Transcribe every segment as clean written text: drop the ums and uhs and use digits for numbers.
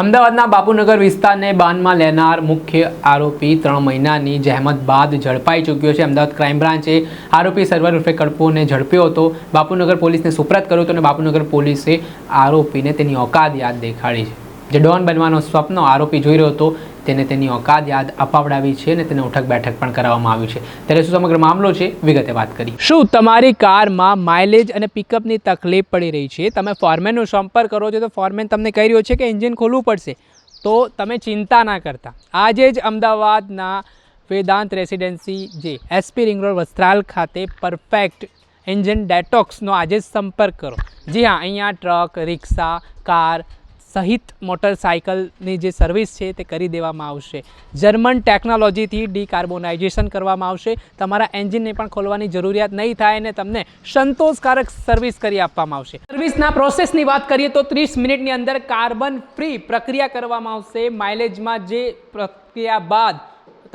અમદાવાદના બાપુનગર વિસ્તારને બાનમાં લેનાર મુખ્ય આરોપી 3 મહિનાની જહેમત બાદ ઝડપાઈ ચૂક્યો છે। અમદાવાદ ક્રાઇમ બ્રાન્ચે આરોપી સર્વર ઉર્ફે કડપોને ઝડપ્યો હતો। બાપુનગર પોલીસને સુપ્રત કર્યો હતો અને બાપુનગર પોલીસે આરોપીને તેની औकात યાદ દેખાડી છે। જે ડોન બનવાનો સ્વપ્ન આરોપી જોઈ રહ્યો હતો તેને તેની औकात યાદ અપાવડાવી છે અને તેને ઉઠક બેઠક પણ કરવામાં આવી છે। ત્યારે શું સમગ્ર મામલો છે, વિગતે વાત કરી। શું તમારી કારમાં માઇલેજ અને પિકઅપની તકલીફ પડી રહી છે? તમે ફોરમેનનો સંપર્ક કરો છો તો ફોરમેન તમને કહી રહ્યો છે કે એન્જિન ખોલવું પડશે, તો તમે ચિંતા ના કરતા। આજે જ અમદાવાદના વેદાંત રેસિડેન્સી જે એસપી રિંગ રોડ વસ્ત્રાલ ખાતે પરફેક્ટ એન્જિન ડેટોક્સનો આજે જ સંપર્ક કરો। જી હા, અહીંયા ટ્રક, રિક્ષા, કાર સહિત મોટરસાઇકલની જે સર્વિસ છે તે કરી દેવામાં આવશે। જર્મન ટેકનોલોજીથી ડીકાર્બોનાઇઝેશન કરવામાં આવશે। તમારા એન્જિનને પણ ખોલવાની જરૂરિયાત નહીં થાય અને તમને સંતોષકારક સર્વિસ કરી આપવામાં આવશે। સર્વિસના પ્રોસેસની વાત કરીએ તો 30 મિનિટની અંદર કાર્બન ફ્રી પ્રક્રિયા કરવામાં આવશે। માઇલેજમાં જે પ્રક્રિયા બાદ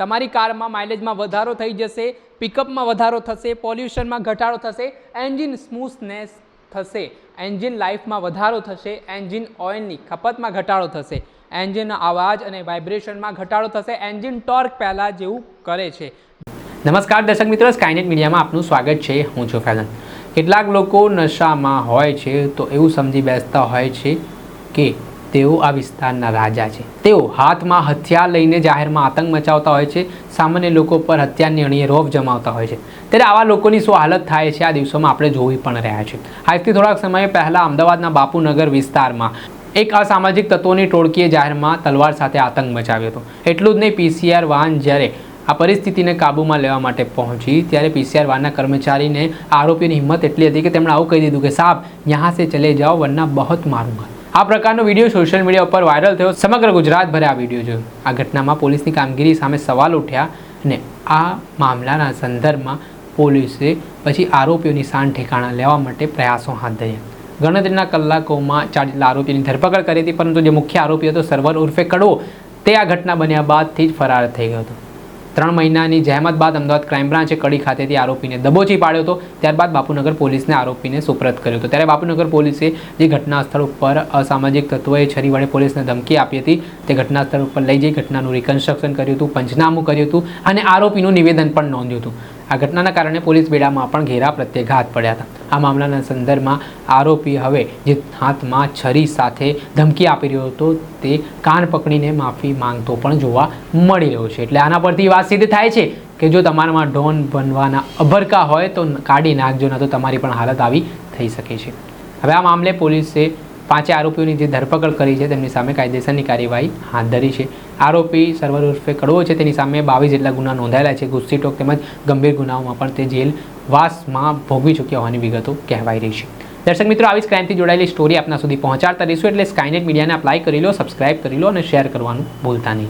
તમારી કારમાં માઇલેજમાં વધારો થઈ જશે, પિકઅપમાં વધારો થશે, પોલ્યુશનમાં ઘટાડો થશે, એન્જિન સ્મૂથનેસ થશે, એન્જિન લાઈફમાં વધારો થશે, એન્જિન ઓઇલની ખપતમાં ઘટાડો થશે, એન્જિનના અવાજ અને વાઇબ્રેશનમાં ઘટાડો થશે, એન્જિન ટોર્ક પહેલાં જેવું કરે છે। નમસ્કાર દર્શક મિત્રો, સ્કાયનેટ મીડિયામાં આપનું સ્વાગત છે। હું છું ફેઝન। કેટલાક લોકો નશામાં હોય છે તો એવું સમજી બેસતા હોય છે કે તેઓ આ વિસ્તારના રાજા છે। તેઓ હાથમાં હથિયાર લઈને જાહેરમાં આતંક મચાવતા હોય છે, સામાન્ય લોકો પર હથિયારની અણીએ રોફ જમાવતા હોય છે। ત્યારે આવા લોકોની શું હાલત થાય છે આ દિવસોમાં આપણે જોઈ પણ રહ્યા છીએ। આજથી થોડાક સમય પહેલાં અમદાવાદના બાપુનગર વિસ્તારમાં એક અસામાજિક તત્વોની ટોળકીએ જાહેરમાં તલવાર સાથે આતંક મચાવ્યો હતો। એટલું જ નહીં, પીસીઆર વાહન જ્યારે આ પરિસ્થિતિને કાબૂમાં લેવા માટે પહોંચી ત્યારે પીસીઆર વાહનના કર્મચારીને આરોપીની હિંમત એટલી હતી કે તેમણે આવું કહી દીધું કે સાહેબ યહાં સે ચલે જાઓ વરના બહોત માरूंगा। આ પ્રકારનો વિડીયો સોશિયલ મીડિયા ઉપર વાયરલ થયો। સમગ્ર ગુજરાતભરે આ વિડીયો જોયો। આ ઘટનામાં પોલીસની કામગીરી સામે સવાલ ઉઠ્યા અને આ મામલાના સંદર્ભમાં પોલીસે પછી આરોપીઓની શાન ઠેકાણા લેવા માટે પ્રયાસો હાથ ધર્યા। ગણતરીના કલાકોમાં 4 જેટલા આરોપીની ધરપકડ કરી હતી, પરંતુ જે મુખ્ય આરોપી હતો સર્વર ઉર્ફે કડવો, તે આ ઘટના બન્યા બાદથી જ ફરાર થઈ ગયો હતો। 3 મહિનાની જહેમત બાદ અમદાવાદ ક્રાઇમ બ્રાન્ચે કડી ખાતેથી આરોપીને દબોચી પાડ્યો હતો। ત્યારબાદ બાપુનગર પોલીસને આરોપીને સુપ્રત કર્યો હતો। ત્યારે બાપુનગર પોલીસે જે ઘટના સ્થળ ઉપર અસામાજિક તત્વોએ છરી વડે પોલીસને ધમકી આપી હતી તે ઘટના સ્થળ ઉપર લઈ જઈ ઘટનાનું રિકન્સ્ટ્રક્શન કર્યું હતું, પંચનામું કર્યું હતું અને આરોપીનું નિવેદન પણ નોંધ્યું હતું। આ ઘટનાના કારણે પોલીસ બેડામાં પણ ઘેરા પ્રત્યાઘાત પડ્યા હતા। આ મામલાના સંદર્ભમાં આરોપી હવે જે હાથમાં છરી સાથે ધમકી આપી રહ્યો હતો તે કાન પકડીને માફી માંગતો પણ જોવા મળી રહ્યો છે। એટલે આના પરથી વાત સિદ્ધ થાય છે કે જો તમારામાં ડોન બનવાના અભરકા હોય તો કાઢી નાખજો, ના તો તમારી પણ હાલત આવી થઈ શકે છે। હવે આ મામલે પોલીસે 5 આરોપીઓની જે ધરપકડ કરી છે તેમની સામે કાયદેસરની કાર્યવાહી હાથ ધરી છે। આરોપી સર્વર ઉર્ફે કડવો છે તેની સામે 22 જેટલા ગુના નોંધાયેલા છે। ગુસ્સીટોક તેમજ ગંભીર ગુનાઓમાં પણ તે જેલવાસમાં ભોગવી ચૂક્યા હોવાની વિગતો કહેવાઈ રહી છે। દર્શક મિત્રો, આવી જ ક્રાઇમથી જોડાયેલી સ્ટોરી આપના સુધી પહોંચાડતા રહીશું, એટલે સ્કાયનેટ મીડિયાને આપ લાઈક કરી લો, સબસ્ક્રાઇબ કરી લો અને શેર કરવાનું ભૂલતા નહીં।